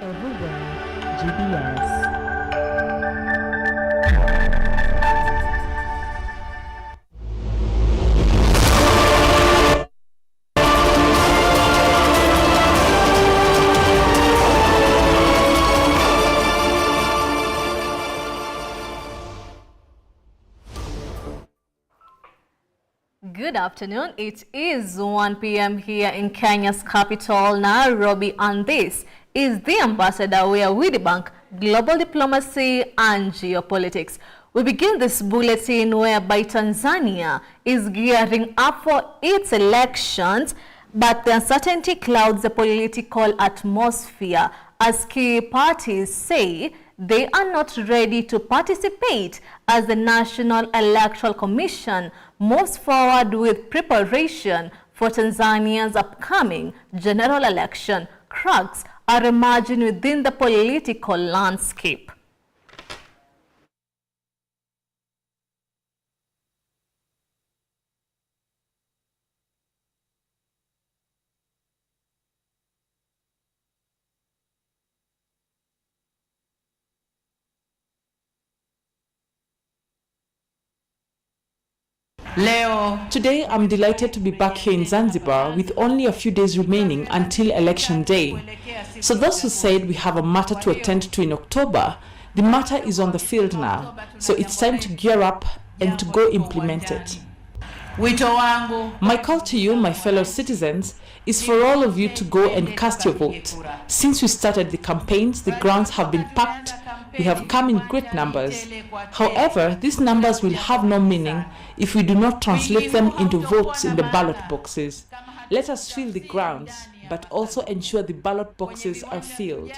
Everywhere, GBS. Good afternoon. It is 1 p.m. here in Kenya's capital, Nairobi, and this is the Ambassador where we debunk global diplomacy and geopolitics. We begin this bulletin whereby Tanzania is gearing up for its elections, but the uncertainty clouds the political atmosphere as key parties say they are not ready to participate as the National Electoral Commission moves forward with preparation for Tanzania's upcoming general election. Cracks are emerging within the political landscape. Today, I'm delighted to be back here in Zanzibar with only a few days remaining until election day. So those who said we have a matter to attend to in October, the matter is on the field now. So it's time to gear up and to go implement it. My call to you, my fellow citizens, is for all of you to go and cast your vote. Since we started the campaigns, the grounds have been packed. We have come in great numbers. However, these numbers will have no meaning if we do not translate them into votes in the ballot boxes. Let us fill the grounds, but also ensure the ballot boxes are filled.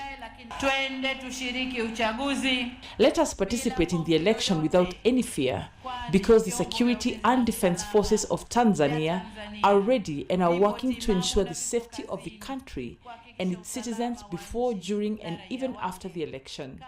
Let us participate in the election without any fear, because the security and defense forces of Tanzania are ready and are working to ensure the safety of the country and its citizens before, during, and even after the election.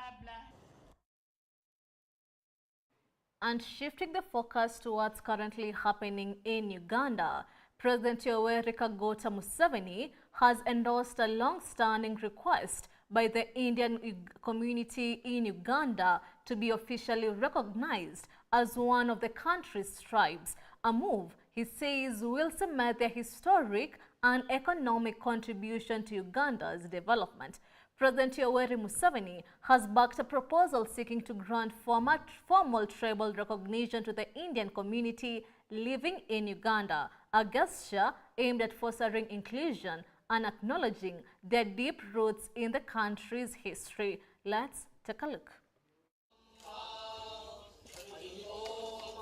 And shifting the focus to what's currently happening in Uganda, President Yoweri Kaguta Museveni has endorsed a long-standing request by the Indian community in Uganda to be officially recognized as one of the country's tribes, a move he says will cement their historic and economic contribution to Uganda's development. President Yoweri Museveni has backed a proposal seeking to grant formal tribal recognition to the Indian community living in Uganda, a gesture aimed at fostering inclusion and acknowledging their deep roots in the country's history. Let's take a look.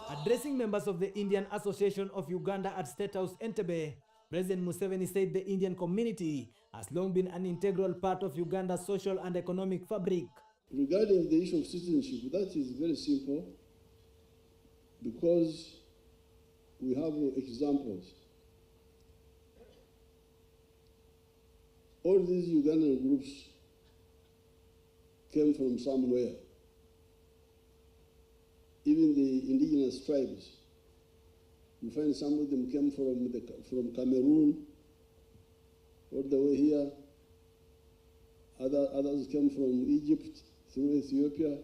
Addressing members of the Indian Association of Uganda at State House Entebbe, President Museveni said the Indian community has long been an integral part of Uganda's social and economic fabric. Regarding the issue of citizenship, that is very simple because we have examples. All these Ugandan groups came from somewhere. Even the indigenous tribes. You find some of them came from Cameroon, all the way here. Others came from Egypt, through Ethiopia.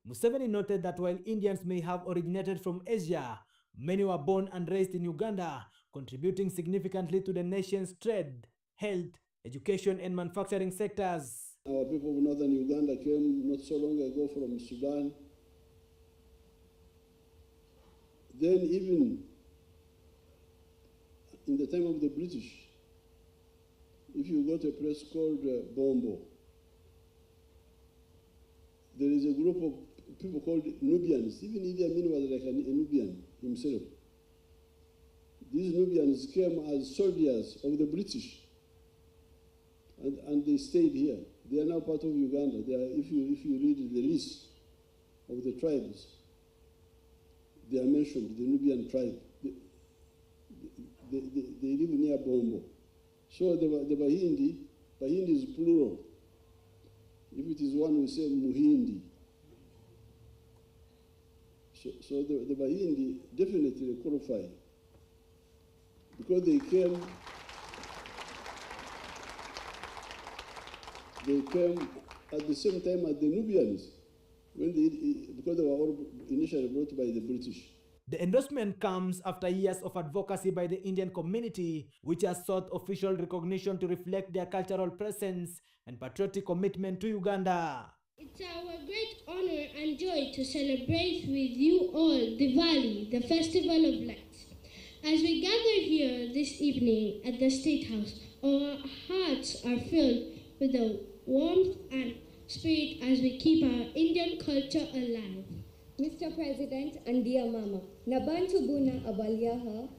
Museveni noted that while Indians may have originated from Asia, many were born and raised in Uganda, contributing significantly to the nation's trade, health, education, and manufacturing sectors. Our people of northern Uganda came not so long ago from Sudan. Then even in the time of the British, if you go to a place called Bombo, there is a group of people called Nubians. Even Idi Amin was like a Nubian himself. These Nubians came as soldiers of the British, and they stayed here. They are now part of Uganda. They are, if you read the list of the tribes, they are mentioned, the Nubian tribe. They live near Bombo. So the Bahindi is plural. If it is one, we say Muhindi. So the Bahindi definitely qualify because they they came at the same time as the Nubians, because they were all initially brought by the British. The endorsement comes after years of advocacy by the Indian community, which has sought official recognition to reflect their cultural presence and patriotic commitment to Uganda. It's our great honor and joy to celebrate with you all Diwali, the Festival of Lights. As we gather here this evening at the State House, our hearts are filled with the warmth and spirit as we keep our Indian culture alive. Mr. President and dear Mama, Nabantu Buna Abaliaha,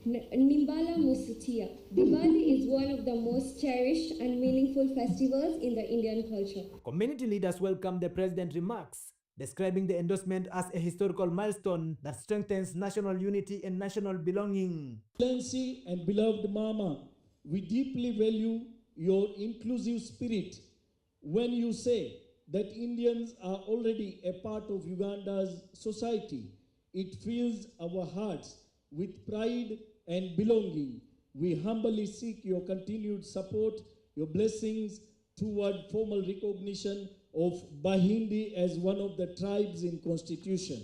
Nimbala Musutia. Diwali is one of the most cherished and meaningful festivals in the Indian culture. Community leaders welcomed the president's remarks, describing the endorsement as a historical milestone that strengthens national unity and national belonging. Excellency and beloved Mama, we deeply value your inclusive spirit when you say that Indians are already a part of Uganda's society. It fills our hearts with pride and belonging. We humbly seek your continued support, your blessings toward formal recognition of Bahindi as one of the tribes in Constitution.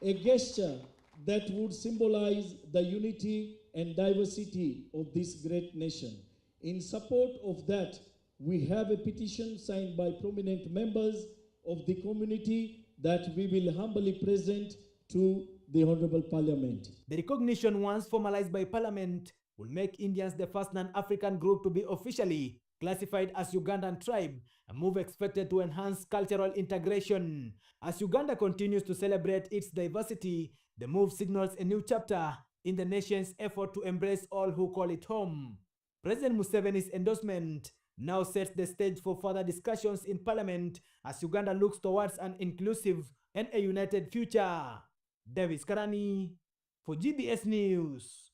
A gesture that would symbolize the unity and diversity of this great nation. In support of that, we have a petition signed by prominent members of the community that we will humbly present to the Honorable Parliament. The recognition, once formalized by Parliament, will make Indians the first non-African group to be officially classified as Ugandan tribe, a move expected to enhance cultural integration. As Uganda continues to celebrate its diversity, the move signals a new chapter in the nation's effort to embrace all who call it home. President Museveni's endorsement now sets the stage for further discussions in Parliament as Uganda looks towards an inclusive and a united future. Davis Karani for GBS News.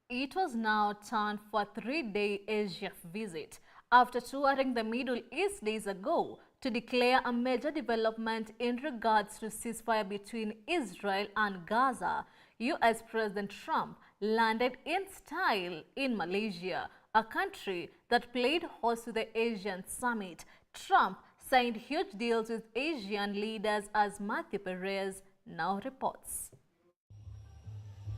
It was now time for a 3-day Asia visit after touring the Middle East days ago to declare a major development in regards to ceasefire between Israel and Gaza. U.S. President Trump landed in style in Malaysia, a country that played host to the Asian summit. Trump signed huge deals with Asian leaders, as Matthew Perez now reports.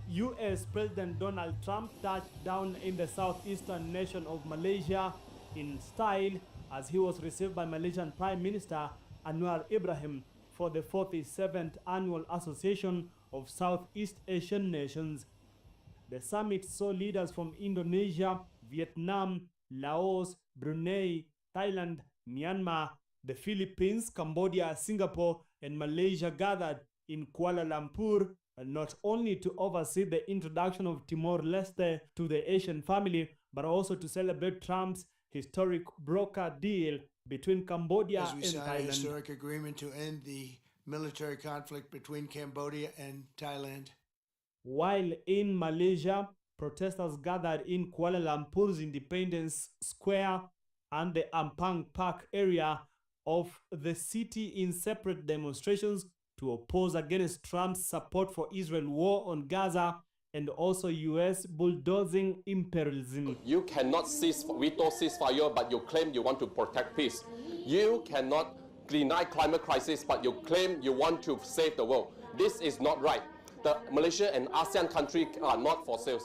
U.S. President Donald Trump touched down in the southeastern nation of Malaysia in style as he was received by Malaysian Prime Minister Anwar Ibrahim for the 47th Annual Association of Southeast Asian Nations. The summit saw leaders from Indonesia, Vietnam, Laos, Brunei, Thailand, Myanmar, the Philippines, Cambodia, Singapore, and Malaysia gathered in Kuala Lumpur, not only to oversee the introduction of Timor-Leste to the Asian family, but also to celebrate Trump's historic broker deal between Cambodia and As we sign a Thailand. historic agreement to end the military conflict between Cambodia and Thailand. While in Malaysia, protesters gathered in Kuala Lumpur's Independence Square and the Ampang Park area of the city in separate demonstrations to oppose against Trump's support for Israel war on Gaza and also U.S. bulldozing imperialism. You cannot veto ceasefire, but you claim you want to protect peace. You cannot deny climate crisis, but you claim you want to save the world. This is not right. The Malaysia and ASEAN countries are not for sale.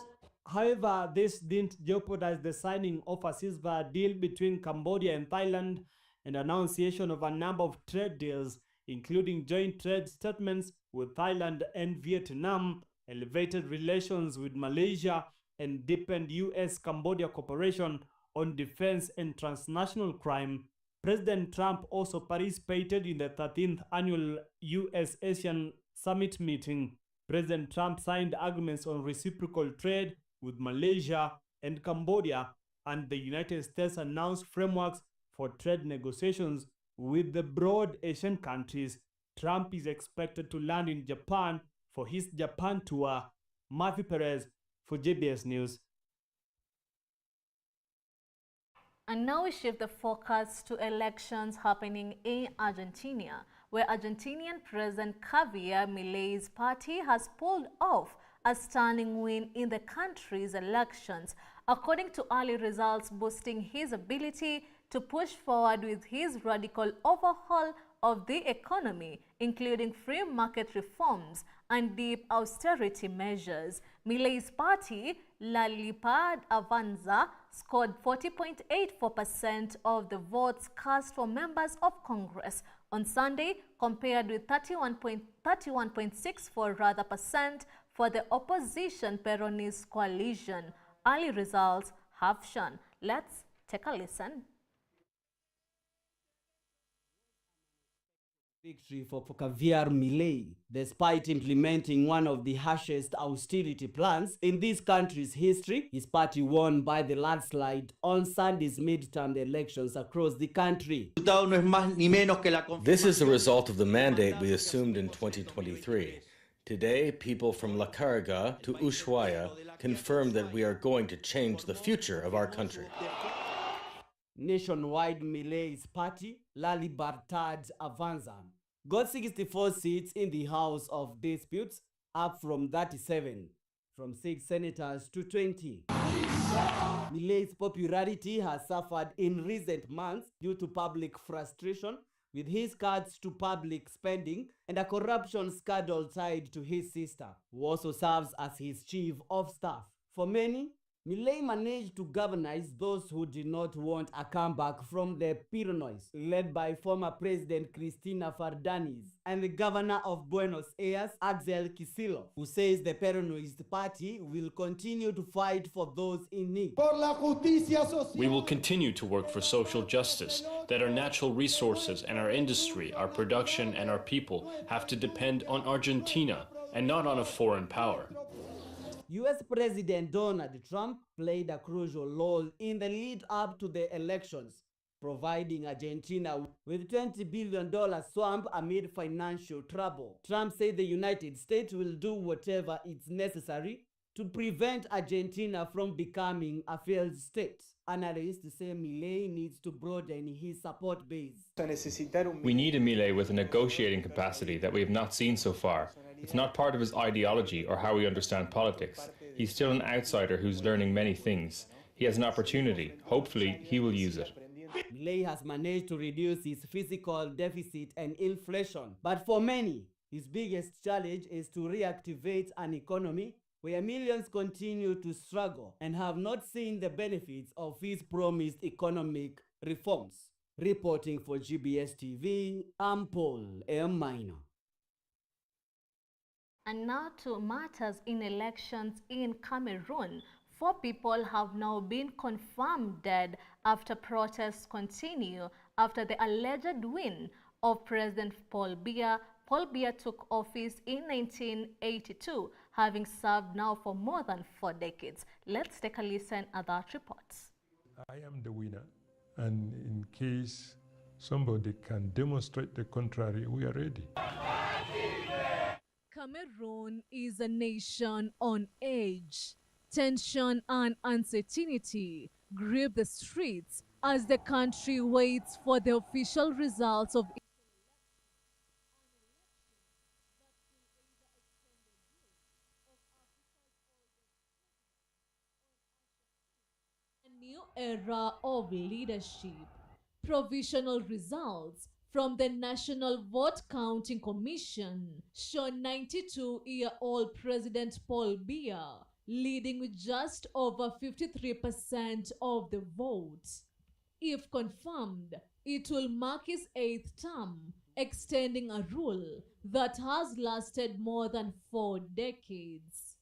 However, this didn't jeopardize the signing of a ceasefire deal between Cambodia and Thailand and annunciation of a number of trade deals, including joint trade statements with Thailand and Vietnam, elevated relations with Malaysia, and deepened U.S.-Cambodia cooperation on defense and transnational crime. President Trump also participated in the 13th annual U.S.-ASEAN Summit meeting. President Trump signed agreements on reciprocal trade with Malaysia and Cambodia, and the United States announced frameworks for trade negotiations with the broad Asian countries. Trump is expected to land in Japan for his Japan tour. Matthew Perez for JBS News. And now we shift the focus to elections happening in Argentina, where Argentinian President Javier Milei's party has pulled off a stunning win in the country's elections according to early results, boosting his ability to push forward with his radical overhaul of the economy, including free market reforms and deep austerity measures. Milei's party, Lalipad Avanza, scored 40.84% of the votes cast for members of Congress on Sunday, compared with 31.64% for the opposition Peronist coalition. Early results have shown. Let's take a listen. Victory for Javier Milei, despite implementing one of the harshest austerity plans in this country's history. His party won by the landslide on Sunday's midterm elections across the country. This is the result of the mandate we assumed in 2023. Today, people from La Carga to Ushuaia confirmed that we are going to change the future of our country. Nationwide, Milei's party, La Libertad Avanza, got 64 seats in the House of Disputes, up from 37, from 6 senators to 20. Milei's popularity has suffered in recent months due to public frustration with his cuts to public spending and a corruption scandal tied to his sister, who also serves as his chief of staff. For many, Milei managed to galvanize those who did not want a comeback from the Peronistas, led by former President Cristina Fernández and the governor of Buenos Aires, Axel Kicillof, who says the Peronist party will continue to fight for those in need. We will continue to work for social justice, that our natural resources and our industry, our production and our people have to depend on Argentina and not on a foreign power. US President Donald Trump played a crucial role in the lead up to the elections, providing Argentina with $20 billion swamp amid financial trouble. Trump said the United States will do whatever is necessary to prevent Argentina from becoming a failed state. Analysts say Milei needs to broaden his support base. We need a Milei with a negotiating capacity that we have not seen so far. It's not part of his ideology or how we understand politics. He's still an outsider who's learning many things. He has an opportunity. Hopefully, he will use it. Milei has managed to reduce his fiscal deficit and inflation. But for many, his biggest challenge is to reactivate an economy where millions continue to struggle and have not seen the benefits of his promised economic reforms. Reporting for GBS TV, I'm Paul M. Minor. And now to matters in elections in Cameroon. 4 people have now been confirmed dead after protests continue after the alleged win of President Paul Biya. Paul Biya took office in 1982, having served now for more than 4 decades. Let's take a listen at that report. I am the winner, and in case somebody can demonstrate the contrary, we are ready. Cameroon is a nation on edge. Tension and uncertainty grip the streets as the country waits for the official results of a new era of leadership. Provisional results from the National Vote Counting Commission show 92-year-old President Paul Biya leading with just over 53% of the votes. If confirmed, it will mark his 8th term, extending a rule that has lasted more than 4 decades.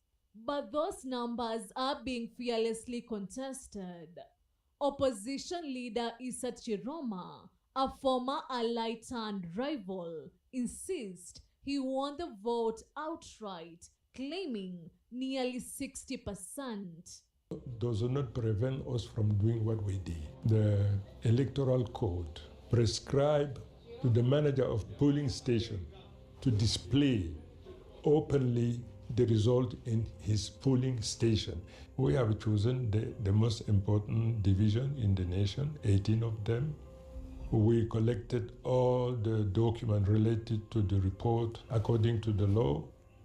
But those numbers are being fearlessly contested. Opposition leader Issa Chiroma, a former ally turned rival, insists he won the vote outright, claiming nearly 60%. Does not prevent us from doing what we did. The Electoral Code prescribes to the manager of polling station to display openly the result in his polling station. We have chosen the most important division in the nation, 18 of them. We collected all the documents related to the report according to the law.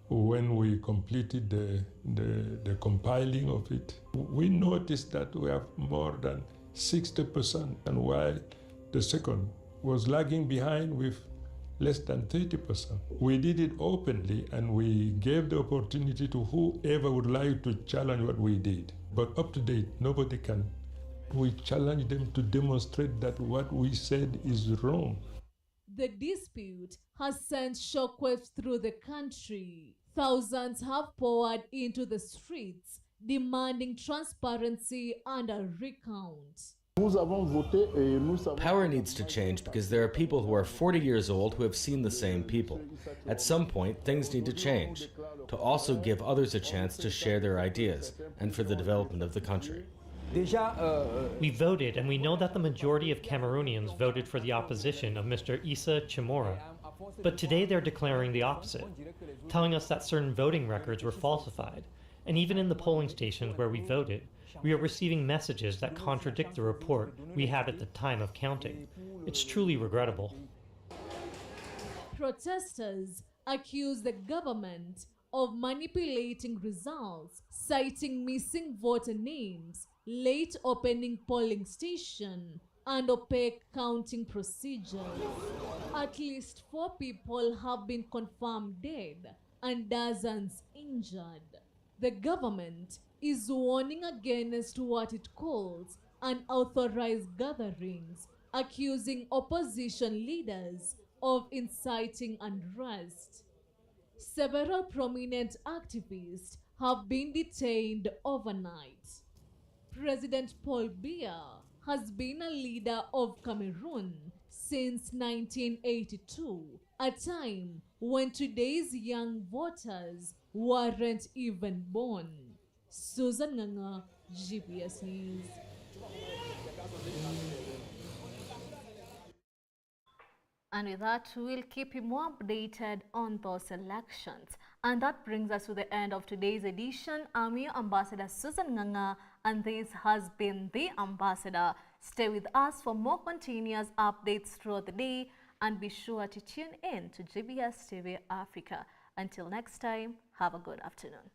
when we completed the compiling of it, we noticed that we have more than 60%, and while the second was lagging behind with less than 30%. We did it openly, and we gave the opportunity to whoever would like to challenge what we did. But up to date, nobody can. We challenge them to demonstrate that what we said is wrong. The dispute has sent shockwaves through the country. Thousands have poured into the streets, demanding transparency and a recount. Power needs to change because there are people who are 40 years old who have seen the same people. At some point, things need to change, to also give others a chance to share their ideas and for the development of the country. We voted, and we know that the majority of Cameroonians voted for the opposition of Mr. Issa Chamora. But today they're declaring the opposite, telling us that certain voting records were falsified. And even in the polling stations where we voted, we are receiving messages that contradict the report we had at the time of counting. It's truly regrettable. Protesters accuse the government of manipulating results, citing missing voter names, late opening polling station, and opaque counting procedures. At least 4 people have been confirmed dead and dozens injured. The government is warning against what it calls unauthorized gatherings, accusing opposition leaders of inciting unrest. Several prominent activists have been detained overnight. President Paul Biya has been a leader of Cameroon since 1982, a time when today's young voters weren't even born. Susan Nganga, GPS News. And with that, we'll keep you more updated on those elections. And that brings us to the end of today's edition. I'm your Ambassador Susan Nganga, and this has been The Ambassador. Stay with us for more continuous updates throughout the day, and be sure to tune in to GBS TV Africa. Until next time, have a good afternoon.